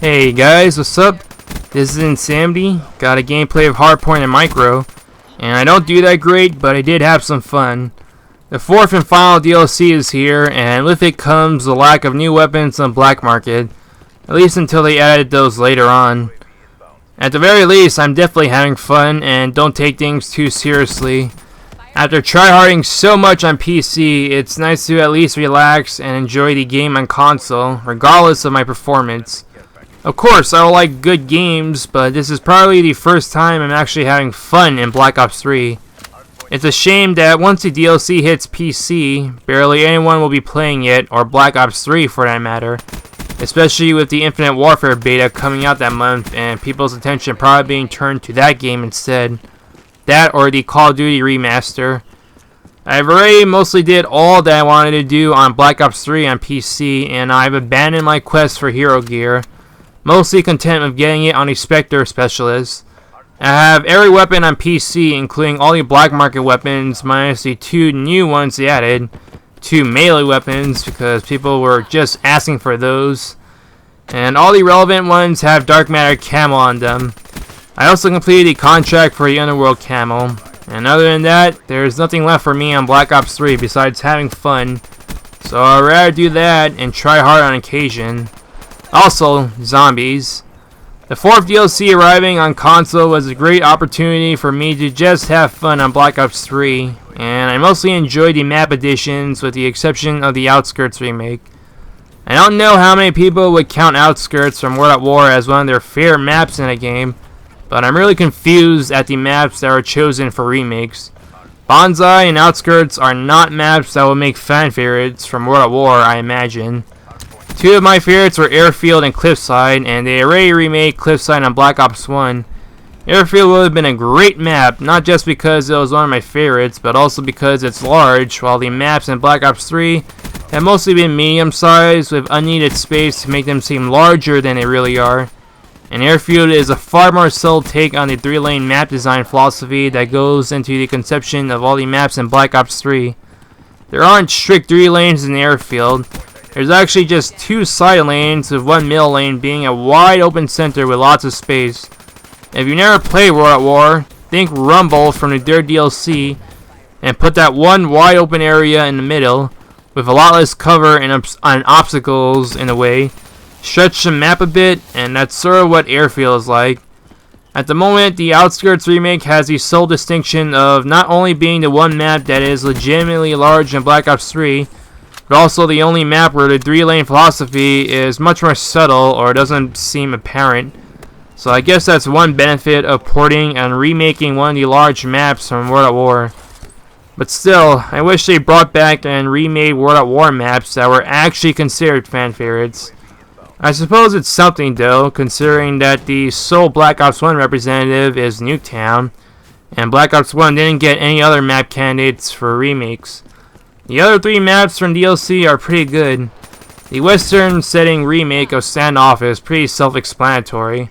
Hey guys, what's up? This is Insanity. Got a gameplay of Hardpoint and Micro, and I don't do that great, but I did have some fun. The fourth and final DLC is here, and with it comes the lack of new weapons on black market, at least until they added those later on. At the very least, I'm definitely having fun and don't take things too seriously. After tryharding so much on PC, it's nice to at least relax and enjoy the game on console, regardless of my performance. Of course, I will like good games, but this is probably the first time I'm actually having fun in Black Ops 3. It's a shame that once the DLC hits PC, barely anyone will be playing it, or Black Ops 3 for that matter. Especially with the Infinite Warfare beta coming out that month and people's attention probably being turned to that game instead. That or the Call of Duty remaster. I've already mostly did all that I wanted to do on Black Ops 3 on PC, and I've abandoned my quest for hero gear. Mostly content with getting it on a Spectre Specialist. I have every weapon on PC, including all the black market weapons, minus the two new ones they added. 2 melee weapons, because people were just asking for those. And all the relevant ones have dark matter camo on them. I also completed the contract for the Underworld camo. And other than that, there's nothing left for me on Black Ops 3 besides having fun. So I'd rather do that and try hard on occasion. Also, zombies. The 4th DLC arriving on console was a great opportunity for me to just have fun on Black Ops 3. And I mostly enjoyed the map additions with the exception of the Outskirts remake. I don't know how many people would count Outskirts from World at War as one of their favorite maps in a game, but I'm really confused at the maps that are chosen for remakes. Bonsai and Outskirts are not maps that will make fan favorites from World at War, I imagine. 2 of my favorites were Airfield and Cliffside, and they already remade Cliffside on Black Ops 1. Airfield would have been a great map, not just because it was one of my favorites, but also because it's large, while the maps in Black Ops 3 have mostly been medium-sized with unneeded space to make them seem larger than they really are. And Airfield is a far more subtle take on the 3-lane map design philosophy that goes into the conception of all the maps in Black Ops 3. There aren't strict 3 lanes in Airfield. There's actually just 2 side lanes, with 1 middle lane being a wide open center with lots of space. If you never played World at War, think Rumble from the 3rd DLC and put that one wide open area in the middle with a lot less cover and obstacles in the way. Stretch the map a bit, and that's sort of what Airfield is like. At the moment, the Outskirts remake has the sole distinction of not only being the one map that is legitimately large in Black Ops 3, but also the only map where the 3-lane philosophy is much more subtle or doesn't seem apparent. So I guess that's one benefit of porting and remaking one of the large maps from World at War. But still, I wish they brought back and remade World at War maps that were actually considered fan favorites. I suppose it's something though, considering that the sole Black Ops 1 representative is Nuketown, and Black Ops 1 didn't get any other map candidates for remakes. The other 3 maps from DLC are pretty good. The western setting remake of Standoff is pretty self-explanatory,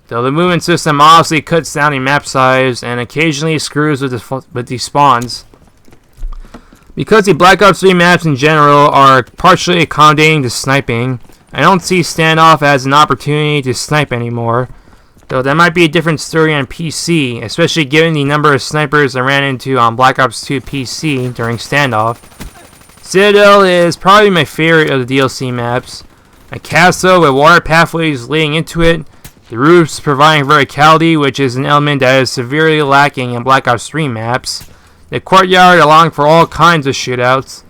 though the movement system obviously cuts down the map size and occasionally screws with the spawns. Because the Black Ops 3 maps in general are partially accommodating to sniping, I don't see Standoff as an opportunity to snipe anymore, though that might be a different story on PC, especially given the number of snipers I ran into on Black Ops 2 PC during Standoff. Citadel is probably my favorite of the DLC maps. A castle with water pathways leading into it, the roofs providing verticality, which is an element that is severely lacking in Black Ops 3 maps, the courtyard allowing for all kinds of shootouts,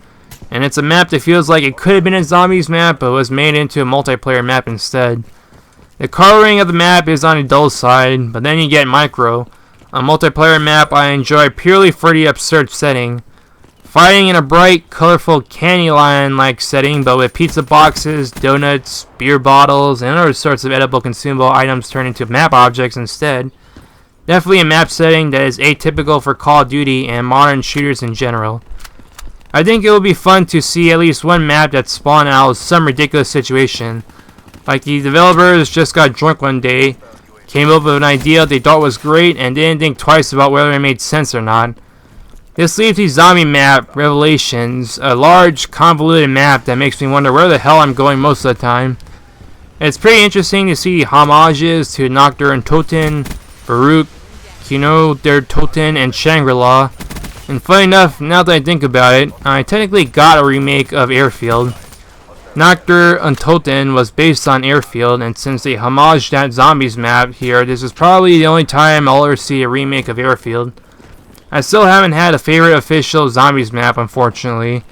and it's a map that feels like it could have been a zombies map but was made into a multiplayer map instead. The coloring of the map is on the dull side, but then you get Micro, a multiplayer map I enjoy purely for the absurd setting. Fighting in a bright, colorful Candyland-like setting, but with pizza boxes, donuts, beer bottles, and other sorts of edible consumable items turned into map objects instead. Definitely a map setting that is atypical for Call of Duty and modern shooters in general. I think it would be fun to see at least one map that spawned out of some ridiculous situation. Like the developers just got drunk one day, came up with an idea they thought was great, and didn't think twice about whether it made sense or not. This leaves the zombie map, Revelations, a large, convoluted map that makes me wonder where the hell I'm going most of the time. It's pretty interesting to see homages to Nocturne Toten, Baruch, Kino Der Toten, and Shangri-La. And funny enough, now that I think about it, I technically got a remake of Airfield. Nocturne Toten was based on Airfield, and since they homaged that zombies map here, this is probably the only time I'll ever see a remake of Airfield. I still haven't had a favorite official zombies map, unfortunately.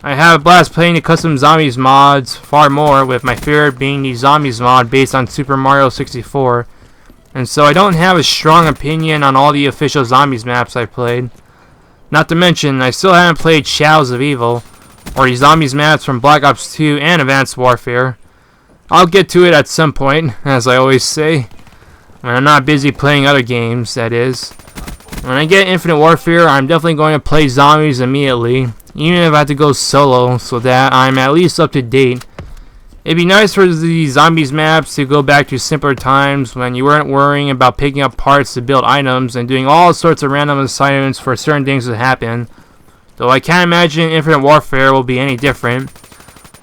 I have a blast playing the custom zombies mods far more, with my favorite being the zombies mod based on Super Mario 64. And so I don't have a strong opinion on all the official zombies maps I played. Not to mention, I still haven't played Shadows of Evil, or the zombies maps from Black Ops 2 and Advanced Warfare. I'll get to it at some point, as I always say. When I'm not busy playing other games, that is. When I get Infinite Warfare, I'm definitely going to play zombies immediately, even if I have to go solo, so that I'm at least up to date. It'd be nice for the zombies maps to go back to simpler times when you weren't worrying about picking up parts to build items and doing all sorts of random assignments for certain things to happen. Though I can't imagine Infinite Warfare will be any different.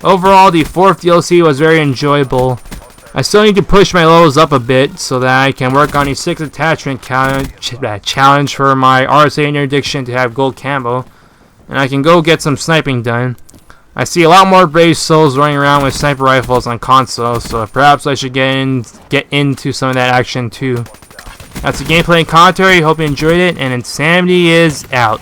Overall, the 4th DLC was very enjoyable. I still need to push my levels up a bit so that I can work on the 6 attachment challenge for my RSA interdiction to have gold camo, and I can go get some sniping done. I see a lot more brave souls running around with sniper rifles on console, so perhaps I should get into some of that action too. That's the gameplay and commentary. Hope you enjoyed it, and Insanity is out.